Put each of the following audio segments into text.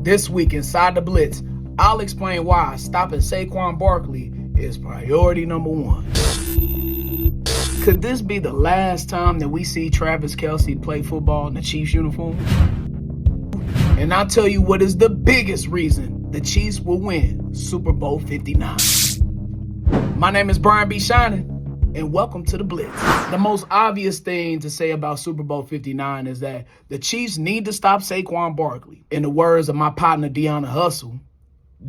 This week inside the Blitz, I'll explain why stopping Saquon Barkley is priority number one. Could this be the last time that we see Travis Kelce play football in the Chiefs uniform? And I'll tell you what is the biggest reason the Chiefs will win Super Bowl 59. My name is Brian B. Shining, and welcome to the Blitz. The most obvious thing to say about Super Bowl 59 is that the Chiefs need to stop Saquon Barkley. In the words of my partner, Deanna Hustle,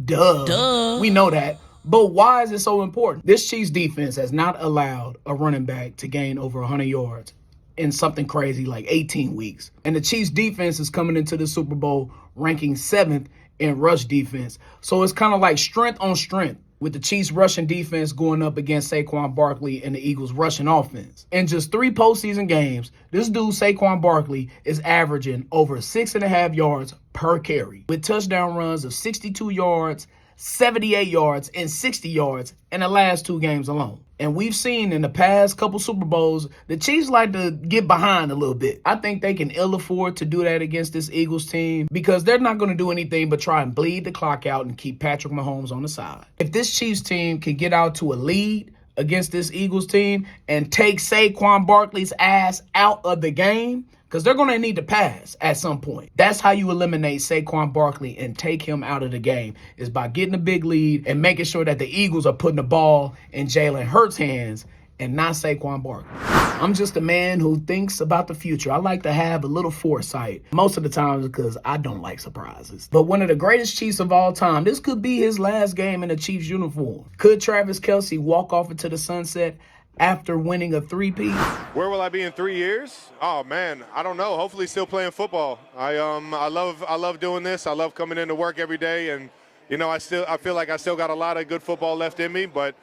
duh. We know that. But why is it so important? This Chiefs defense has not allowed a running back to gain over 100 yards in something crazy like 18 weeks. And the Chiefs defense is coming into the Super Bowl ranking 7th in rush defense. So it's kind of like strength on strength, with the Chiefs rushing defense going up against Saquon Barkley and the Eagles rushing offense. In just 3 postseason games, this dude Saquon Barkley is averaging over 6.5 yards per carry, with touchdown runs of 62 yards, 78 yards, and 60 yards in the last 2 games alone. And we've seen in the past couple Super Bowls, the Chiefs like to get behind a little bit. I think they can ill afford to do that against this Eagles team because they're not going to do anything but try and bleed the clock out and keep Patrick Mahomes on the side. If this Chiefs team can get out to a lead against this Eagles team and take Saquon Barkley's ass out of the game, because they're going to need to pass at some point. That's how you eliminate Saquon Barkley and take him out of the game, is by getting a big lead and making sure that the Eagles are putting the ball in Jalen Hurts' hands and not Saquon Barkley. I'm just a man who thinks about the future. I like to have a little foresight, most of the time because I don't like surprises. But one of the greatest Chiefs of all time, this could be his last game in a Chiefs uniform. Could Travis Kelce walk off into the sunset after winning a 3-peat? Where will I be in 3 years? Oh man, I don't know. Hopefully still playing football. I love doing this. I love coming into work every day, and I feel like I still got a lot of good football left in me, but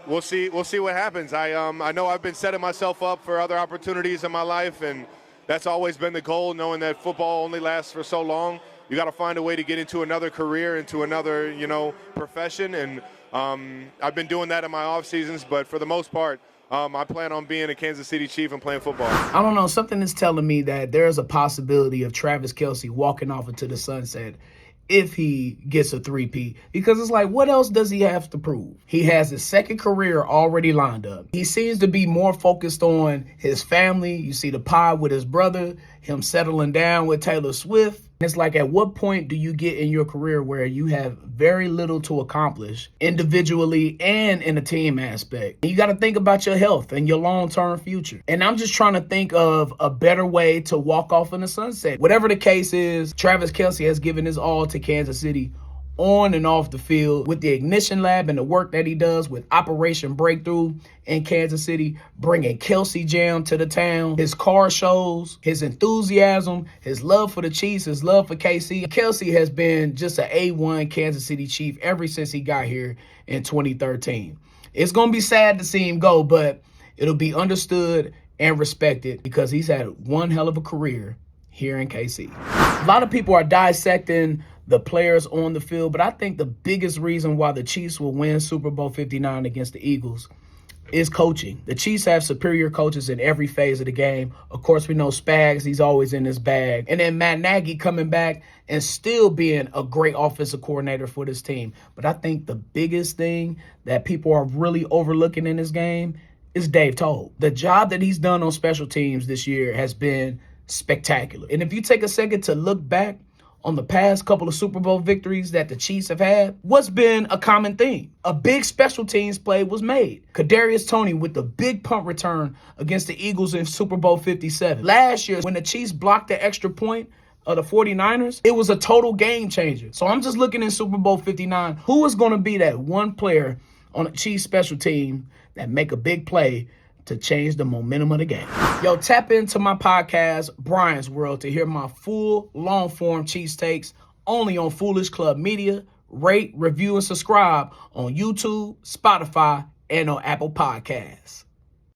we'll see what happens. I know I've been setting myself up for other opportunities in my life, and that's always been the goal, knowing that football only lasts for so long. You got to find a way to get into another career, into another, profession, and I've been doing that in my off seasons, but for the most part, I plan on being a Kansas City Chief and playing football. I don't know. Something is telling me that there's a possibility of Travis Kelce walking off into the sunset if he gets a 3-peat, because it's like, what else does he have to prove? He has his second career already lined up. He seems to be more focused on his family. You see the pod with his brother, him settling down with Taylor Swift. It's like, at what point do you get in your career where you have very little to accomplish individually and in a team aspect? You got to think about your health and your long-term future. And I'm just trying to think of a better way to walk off in the sunset. Whatever the case is, Travis Kelce has given his all to Kansas City on and off the field, with the Ignition Lab and the work that he does with Operation Breakthrough in Kansas City, bringing Kelce Jam to the town. His car shows, his enthusiasm, his love for the Chiefs, his love for KC. Kelce has been just an A1 Kansas City Chief ever since he got here in 2013. It's going to be sad to see him go, but it'll be understood and respected because he's had one hell of a career here in KC. A lot of people are dissecting the players on the field, but I think the biggest reason why the Chiefs will win Super Bowl 59 against the Eagles is coaching. The Chiefs have superior coaches in every phase of the game. Of course, we know Spags, he's always in his bag. And then Matt Nagy coming back and still being a great offensive coordinator for this team. But I think the biggest thing that people are really overlooking in this game is Dave Toll. The job that he's done on special teams this year has been spectacular. And if you take a second to look back on the past couple of Super Bowl victories that the Chiefs have had, what's been a common theme? A big special teams play was made. Kadarius Toney with the big punt return against the Eagles in Super Bowl 57. Last year, when the Chiefs blocked the extra point of the 49ers, it was a total game changer. So I'm just looking in Super Bowl 59, who is going to be that one player on a Chiefs special team that make a big play to change the momentum of the game? Yo, tap into my podcast, Brian's World, to hear my full, long-form Chiefs takes only on Foolish Club Media. Rate, review, and subscribe on YouTube, Spotify, and on Apple Podcasts.